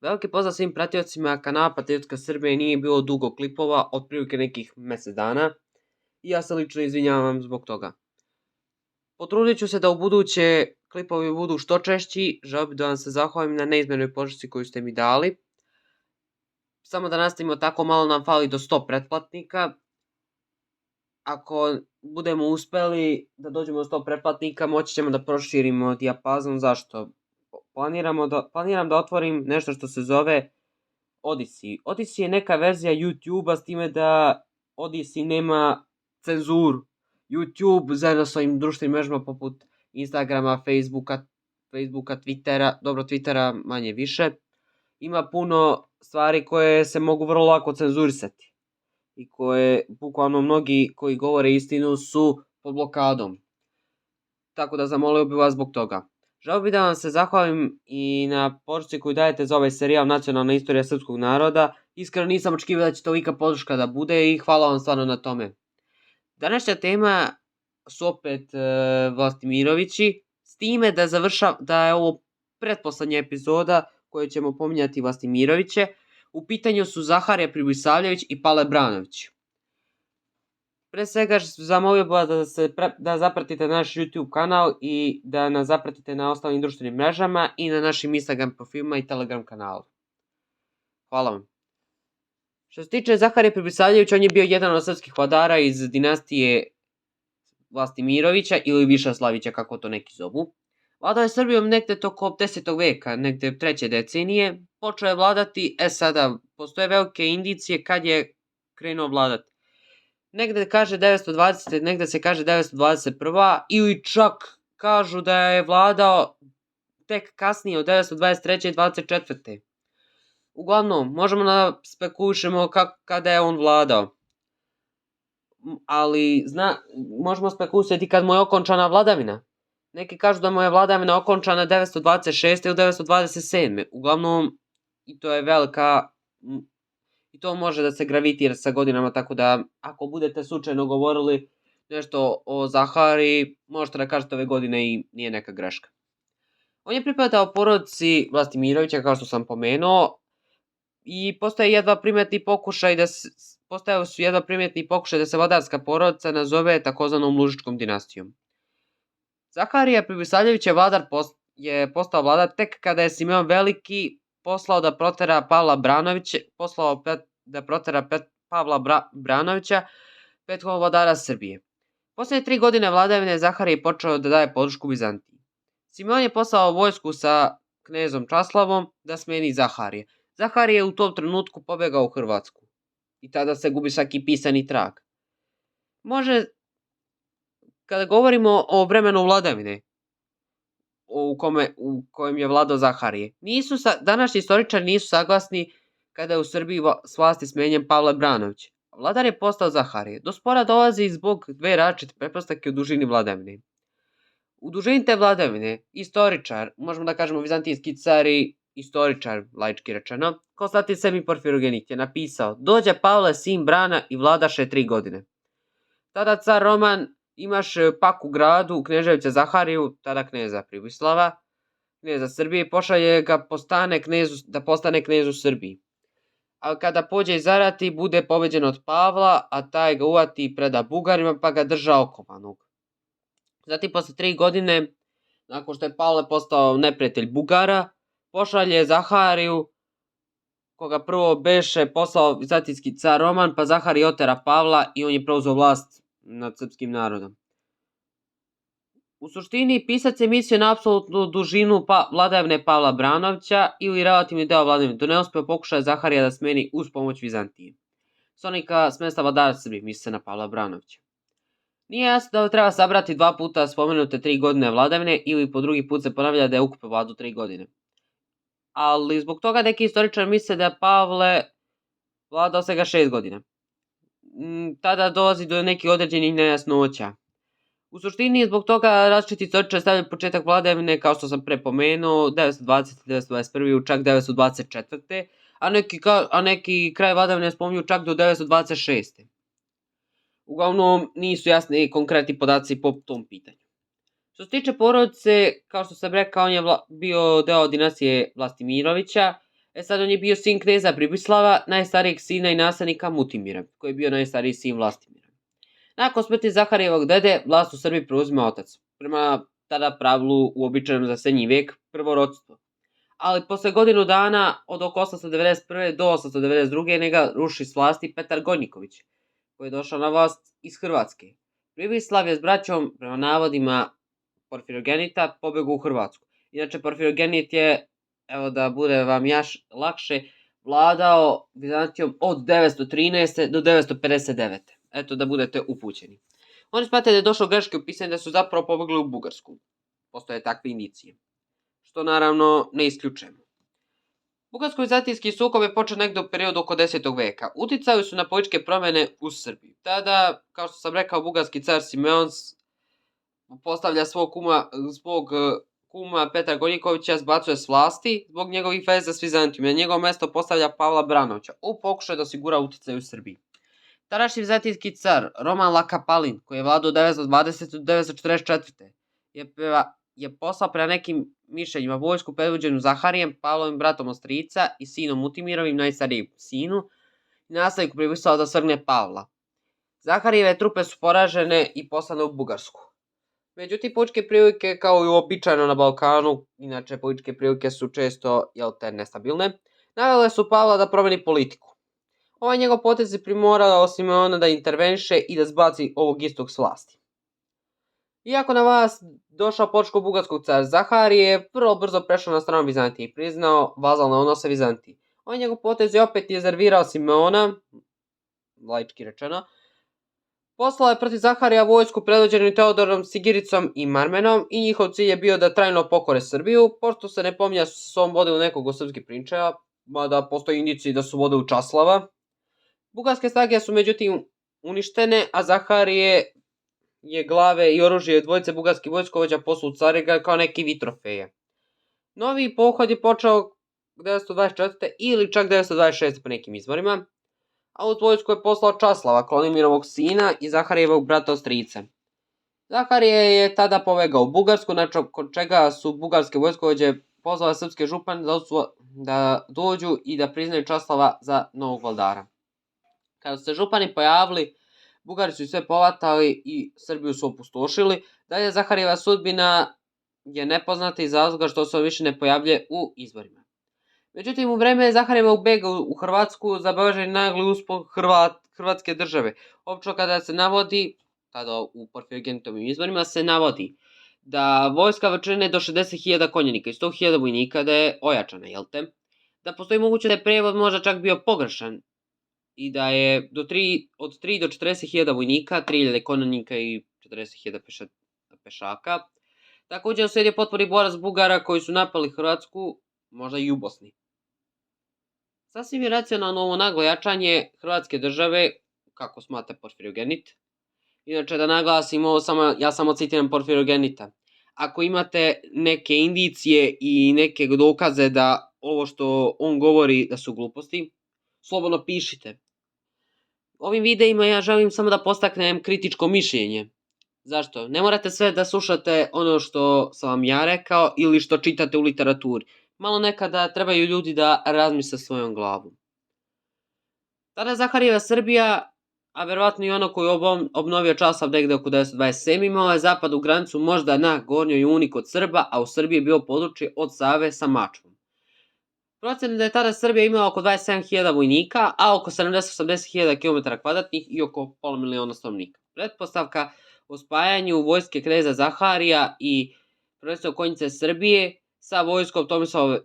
Veliki pozdrav svim pratiocima kanala Patriotska Srbija, nije bilo dugo klipova, otprilike nekih mjesec dana. I ja se lično izvinjavam zbog toga. Potrudit ću se da u buduće klipovi budu što češći, želio bih da vam se zahvalim na neizmjernoj podršci koju ste mi dali. Samo da nastavimo tako, malo nam fali do 100 pretplatnika. Ako budemo uspeli da dođemo do 100 pretplatnika, moći ćemo da proširimo dijapazon. Zašto? Planiram da otvorim nešto što se zove Odyssey. Odyssey je neka verzija YouTube-a, s time da Odyssey nema cenzuru. YouTube zajedno s ovim društvenim mrežama poput Instagrama, Facebooka, Twittera, dobro Twittera manje više, ima puno stvari koje se mogu vrlo lako cenzurisati i koje bukvalno mnogi koji govore istinu su pod blokadom. Tako da zamolio bih vas zbog toga. Želio bih da vam se zahvalim i na podršci koju dajete za ovaj serijal Nacionalna istorija srpskog naroda. Iskreno nisam očekivao da će tolika podrška da bude i hvala vam stvarno na tome. Današnja tema su opet Vlastimirovići, s time da je ovo pretposlednja epizoda koju ćemo pominjati Vlastimiroviće. U pitanju su Zaharije Pribisavljević i Pale Branović. Pre svega zamolio bih vas da zapratite naš YouTube kanal i da nas zapratite na ostalim društvenim mrežama i na našim Instagram profilima i Telegram kanalu. Hvala vam. Što se tiče Zaharije Pribisavljevića, on je bio jedan od srpskih vladara iz dinastije Vlastimirovića ili Višeslavića, kako to neki zovu. Vladao je Srbijom negde tokom 10. veka, negde 3. decenije. Počeo je vladati, sada postoje velike indicije kad je krenuo vladati. Negde kaže 920, negde se kaže 921, ili čak kažu da je vladao tek kasnije od 923. i 24. Uglavnom, možemo da spekulišemo kada je on vladao. Ali možemo spekulisati kad mu je okončana vladavina. Neki kažu da mu je vladavina okončana 926. ili 927. Uglavnom, i to je velika... I to može da se gravitira sa godinama, tako da ako budete slučajno govorili nešto o Zahariji, možete da kažete ove godine i nije neka greška. On je pripadao porodici Vlastimirovića, kao što sam pomenuo, i postojao su jedva primetni pokušaj da se vladarska porodica nazove takozvanom Lužičkom dinastijom. Zaharije Pribisavljević je postao vladar tek kada je Simeon Veliki poslao da protera Pavla Branovića, prethodnog vladara Srbije. Poslednje 3 godine vladavine Zaharije je počeo da daje podršku Bizantiji. Simeon je poslao vojsku sa knezom Časlavom da smeni Zaharije. Zaharije je u tom trenutku pobegao u Hrvatsku i tada se gubi svaki pisani trag. Kada govorimo o vremenu vladavine u kojem je vladao Zaharije, današnji istoričari nisu saglasni kada je u Srbiji s vlasti smenjen Pavle Branović. Vladar je postao Zaharije. Do spora dolazi zbog dve različite pretpostavke u dužini vladavine. U dužini te vladavine, istoričar, možemo da kažemo vizantijski car i istoričar, laički rečeno, Konstantin VII Porfirogenik je napisao: dođe Pavle sin Brana i vladaše 3 godine. Tada car Roman imaše pak u gradu Kneževića Zahariju, tada kneza Pribislava, kneza Srbije, pošalje ga da postane knez u Srbiji. A kada pođe i zarati, bude pobeđen od Pavla, a taj ga uvati i preda Bugarima, pa ga drža okovanog. Zatim, posle 3 godine, nakon što je Pavle postao neprijatelj Bugara, pošalje Zahariju, koga prvo beše poslao vizantijski car Roman, pa Zaharije otera Pavla i on je preuzeo vlast nad srpskim narodom. U suštini, pisac je mislio na apsolutnu dužinu vladavine Pavla Branovića ili relativni deo vladavine, do neuspeo pokušaja Zaharija da smeni uz pomoć Vizantije. Sonika s mesta vladara Srbije, misli se na Pavla Branovića. Nije jasno da treba sabrati 2 puta spomenute 3 godine vladavine ili po drugi put se ponavlja da je ukupno vladu 3 godine. Ali zbog toga neki istoričari misle da je Pavle vladao svega 6 godina. Tada dolazi do nekih određenih nejasnoća. U suštini, zbog toga različiti istoričari stavljaju početak vladavine, kao što sam pre pomenuo, 920. 921. čak 924. A neki kraj vladavine spominju čak do 926. Uglavnom, nisu jasni konkretni podaci po tom pitanju. Što se tiče porodice, kao što sam rekao, on je bio deo dinastije Vlastimirovića. Sad on je bio sin kneza Pribislava, najstarijeg sina i naslednika Mutimira, koji je bio najstariji sin Vlastimira. Nakon smrti Zaharijevog dede, vlast u Srbiji preuzima otac, prema tada pravilu uobičajenom za srednji vek, prvorodstvo. Ali posle godinu dana, od oko 891. do 892. njega ruši s vlasti Petar Gojniković, koji je došao na vlast iz Hrvatske. Pribislav je s braćom, prema navodima Porfirogenita, pobegu u Hrvatsku. Inače, Porfirogenit je, evo da bude vam lakše, vladao Vizantijom od 913. do 959. Eto, da budete upućeni. Oni smatraju da je došlo greške u pisanju da su zapravo pobegli u Bugarsku. Postoje takve indicije, što naravno ne isključujemo. Bugarsko-vizantijski sukob je počeo negde u periodu oko 10. veka. Uticali su na političke promjene u Srbiji. Tada, kao što sam rekao, bugarski car Simeon postavlja svog kuma Petra Gojnikovića, zbacuje s vlasti zbog njegovih veza s Vizantijom. Na njegovo mesto postavlja Pavla Branovića u pokušaju da osigura uticaj u Srbiji. Tadašnji vizantijski car Roman Lakapalin, koji je vladao od 920. do 944. je poslao prema nekim mišljenjima vojsku predvođenu Zaharijem, Pavlovim bratom od strica i sinom Mutimirovim, najstarijim sinu, i nasledniku Pribislava da svrgne Pavla. Zaharijeve trupe su poražene i poslane u Bugarsku. Međutim, političke prilike, kao i uobičajeno na Balkanu, inače političke prilike su često nestabilne, navele su Pavla da promeni politiku. Ovaj njegov potez je primorao Simeona da interveniše i da zbaci ovog istog s vlasti. Iako na vlast došao Porčko-bugarskog car Zaharije je vrlo brzo prešao na stranu Vizantije i priznao vazalne odnose Vizantiji. Ovaj njegov potez je opet izervirao Simeona, laički rečeno. Poslao je protiv Zaharija vojsku predvođenu Teodorom Sigiricom i Marmenom i njihov cilj je bio da trajno pokore Srbiju, pošto se ne pominja su se sobom vodili nekog od srpskih prinčeva, mada postoji indicije da su vodili Časlava. Bugarske snage su međutim uništene, a Zaharije je glave i oružje dvojice bugarskih vojskovođa poslao u Carigrad kao neki vid trofeja. Novi pohod je počeo 924. ili čak 926. po nekim izvorima, a uz vojsku je poslao Časlava, Klonimirovog sina i Zaharijevog brata od strica. Zaharije je tada pobegao u Bugarsku, nakon čega su bugarske vojskovođe pozvale srpske župane da dođu i da priznaju Časlava za novog vladara. Kada su se župani pojavili, Bugari su sve povatali i Srbiju su opustošili. Dalje, Zaharijeva sudbina je nepoznata iz razloga što se on više ne pojavljuje u izvorima. Međutim, u vreme Zaharijevog bega u Hrvatsku zabeležen je nagli uspon Hrvatske države. Opće kada se navodi, tada u Porfirogenitovim izvorima se navodi da vojska vrčine do 60.000 konjenika i 100.000 vojnika da je ojačana, da postoji moguće da je prevod možda čak bio pogrešan i da je od 3 do 40.000 vojnika, 3.000 konjenika i 40.000 pešaka. Također usledio potpori borac Bugara koji su napali Hrvatsku, možda i u Bosni. Sasvim je racionalno ovo naglo jačanje Hrvatske države, kako smatra Porfirogenit. Inače, da naglasim ovo, ja samo citiram Porfirogenita. Ako imate neke indicije i neke dokaze da ovo što on govori da su gluposti, slobodno pišite. Ovim videima ja želim samo da postaknem kritičko mišljenje. Zašto? Ne morate sve da slušate ono što sam vam ja rekao ili što čitate u literaturi. Malo nekada trebaju ljudi da razmisle svojom glavom. Tada Zaharijeva Srbija, a verovatno i ono koji je obnovio Časlav negde oko 927. imao je zapadnu granicu možda na Gornjoj Uni kod Srba, a u Srbiji je bilo područje od Save sa Mačvom. Procena da je tada Srbija imala oko 27.000 vojnika, a oko 70-80.000 km2 i oko pola miliona stanovnika. Pretpostavka o spajanju vojske kneza Zaharija i prvenstveno konjice Srbije sa vojskom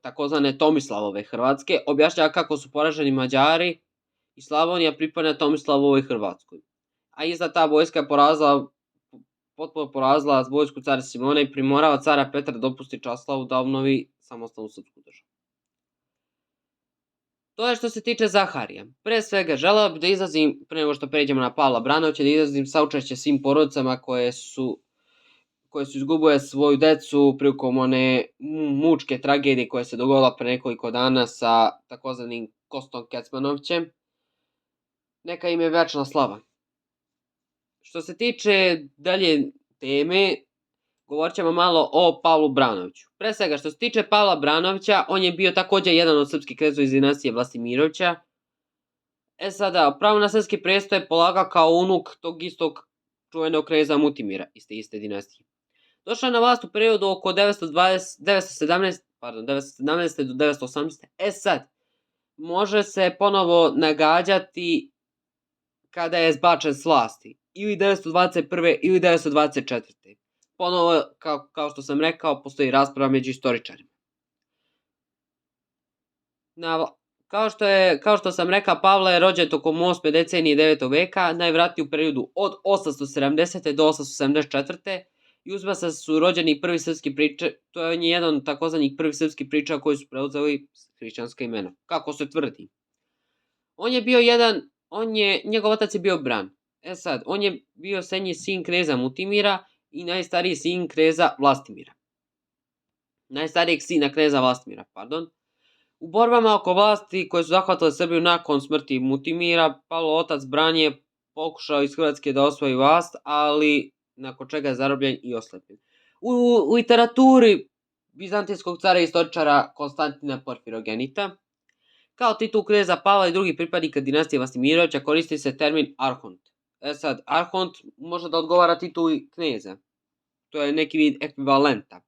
takozvane Tomislavove Hrvatske objašnjava kako su poraženi Mađari i Slavonija pripadne Tomislavovoj Hrvatskoj. A ista ta vojska je potpuno porazila vojsku cara Simona i primorava cara Petra da dopusti Časlavu da obnovi samostalnu srpsku državu. To je što se tiče Zaharija. Pre svega, želeo bih da izrazim, pre nego što pređemo na Pavla Branovića, da izrazim saučešće svim porodicama koje su izgubile svoju decu prilikom one mučke tragedije koja se dogodila pre nekoliko dana sa takozvanim Kostom Kecmanovićem. Neka im je večna slava. Što se tiče dalje teme, govorit ćemo malo o Pavlu Branoviću. Pre svega, što se tiče Pavla Branovića, on je bio također jedan od srpskih knezova iz dinastije Vlastimirovića. Sada, pravo na srpski presto je polagao kao unuk tog istog čuvenog kneza Mutimira, iste dinastije. Došao je na vlast u periodu oko 917. do 918. Sad, može se ponovo nagađati kada je zbačen s vlasti. Ili 921. ili 924. Ponovo, kao što sam rekao, postoji rasprava među istoričarima. Kao što sam rekao, Pavle je rođen tokom 8. decenije 9. veka, najvratniji u periodu od 870. do 874. I uzma se su rođeni prvi srpski priča, to je jedan od takozvanih prvih srpskih priča koji su preuzeli hrišćanska imena, kako se tvrdi. Njegov otac je bio Bran. Sad, on je bio srednji sin kneza Mutimira i najstariji sin kneza Vlastimira. Najstarijeg sina kneza Vlastimira, pardon. U borbama oko vlasti koje su zahvatile Srbiju nakon smrti Mutimira, Pavlov otac Bran je pokušao iz Hrvatske da osvoji vlast, ali nakon čega je zarobljen i oslepljen. U literaturi vizantijskog cara i istoričara Konstantina Porfirogenita, kao titul kneza Pavla i drugih pripadnika dinastije Vlastimirovića koristi se termin arhont. Sad, arhont može da odgovara tituli kneza. To je neki vid ekvivalenta.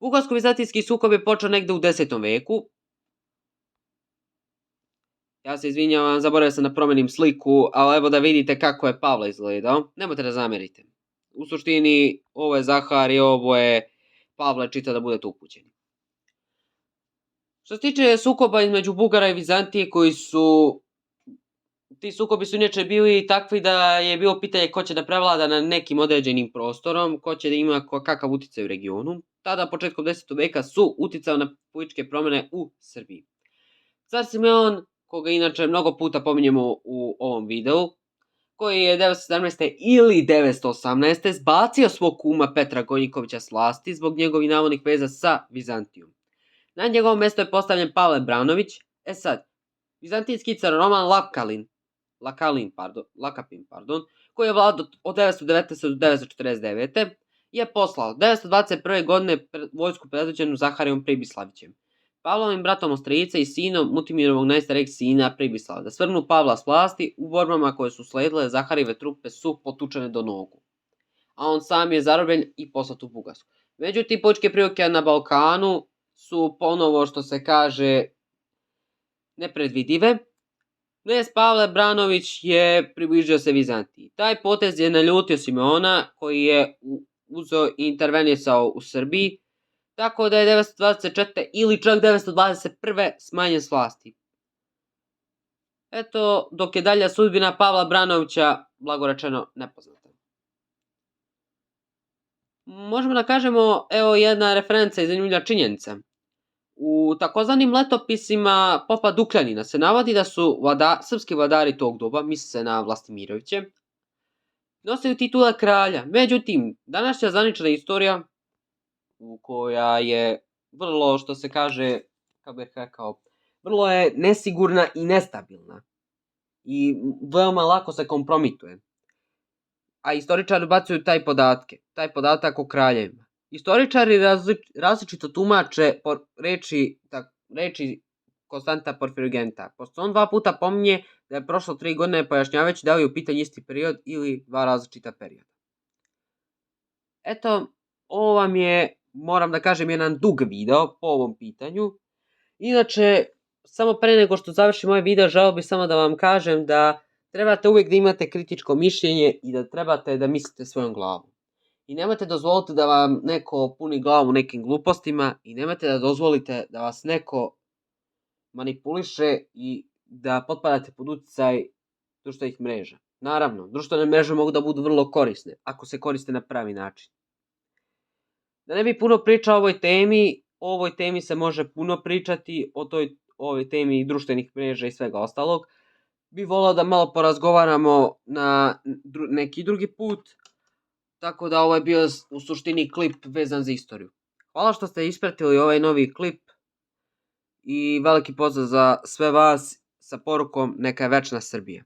Bugarsko-vizantijski sukob je počeo negde u 10. veku. Ja se izvinjavam, zaboravio sam da promenim sliku, ali evo da vidite kako je Pavle izgledao. Nemojte da zamerite. U suštini, ovo je Zahar i ovo je Pavle, čita da budete upućeni. Što se tiče sukoba između Bugara i Vizantije, ti sukobi su inače bili takvi da je bilo pitanje ko će da prevlada na nekim određenim prostorom, ko će da ima kakav uticaj u regionu. Tada, početkom 10. veka, su uticao na političke promjene u Srbiji. Car Simeon, koga inače mnogo puta pominjemo u ovom videu, koji je 917. ili 918. zbacio svog kuma Petra Gonjikovića s vlasti zbog njegovih navodnih veza sa Vizantijom. Na njegovo mjesto je postavljen Pavle Branović. Sad, vizantijski car Roman Lakapin, koji je vladao od 919. do 949. je poslao 921. godine vojsku predvođenu Zaharijom Pribislavićem, Pavlovim bratom Ostrijica i sinom Mutimirovog najstarijeg sina Pribislava, da svrgnu Pavla s vlasti. U borbama koje su sledile, Zaharijeve trupe su potučene do nogu, a on sam je zarobljen i poslat u Bugarsku. Međutim, političke prilike na Balkanu su ponovo, što se kaže, nepredvidive. Knez Pavle Branović je približio se Vizantiji. Taj potez je naljutio Simeona, koji je uzeo i intervenisao u Srbiji, tako da je 924. ili čak 921. smanjen s vlasti. Eto, dok je dalja sudbina Pavla Branovića, blagorečeno, nepoznata. Možemo da kažemo, evo jedna referenca i zanimljiva činjenica. U takozvanim letopisima popa Dukljanina se navodi da su srpski vladari tog doba, misli se na Vlastimiroviće, nosili titule kralja. Međutim, današnja zvanična istorija, koja je vrlo, što se kaže, kako bih rekao, vrlo je nesigurna i nestabilna i veoma lako se kompromituje. A istoričari bacuju taj podatak o kraljevima. Istoričari različito tumače reči Konstanta Porfirogenta, pošto on 2 puta pominje da je prošlo 3 godine pojašnjavajući da li je u pitanju isti period ili 2 različita perioda. Eto, ovo vam je, moram da kažem, jedan dug video po ovom pitanju. Inače, samo pre nego što završim ovaj video, želeo bih samo da vam kažem da trebate uvijek da imate kritičko mišljenje i da trebate da mislite svojom glavom. I nemojte dozvoliti da vam neko puni glavu nekim glupostima i nemojte da dozvolite da vas neko manipuliše i da potpadate pod uticaj društvenih mreža. Naravno, društvene mreže mogu da budu vrlo korisne ako se koriste na pravi način. Da ne bi puno pričao o ovoj temi se može puno pričati, o ovoj temi društvenih mreža i svega ostalog. Bih volao da malo porazgovaramo na neki drugi put, tako da ovo je bio u suštini klip vezan za istoriju. Hvala što ste ispratili ovaj novi klip i veliki pozdrav za sve vas sa porukom neka je večna Srbija.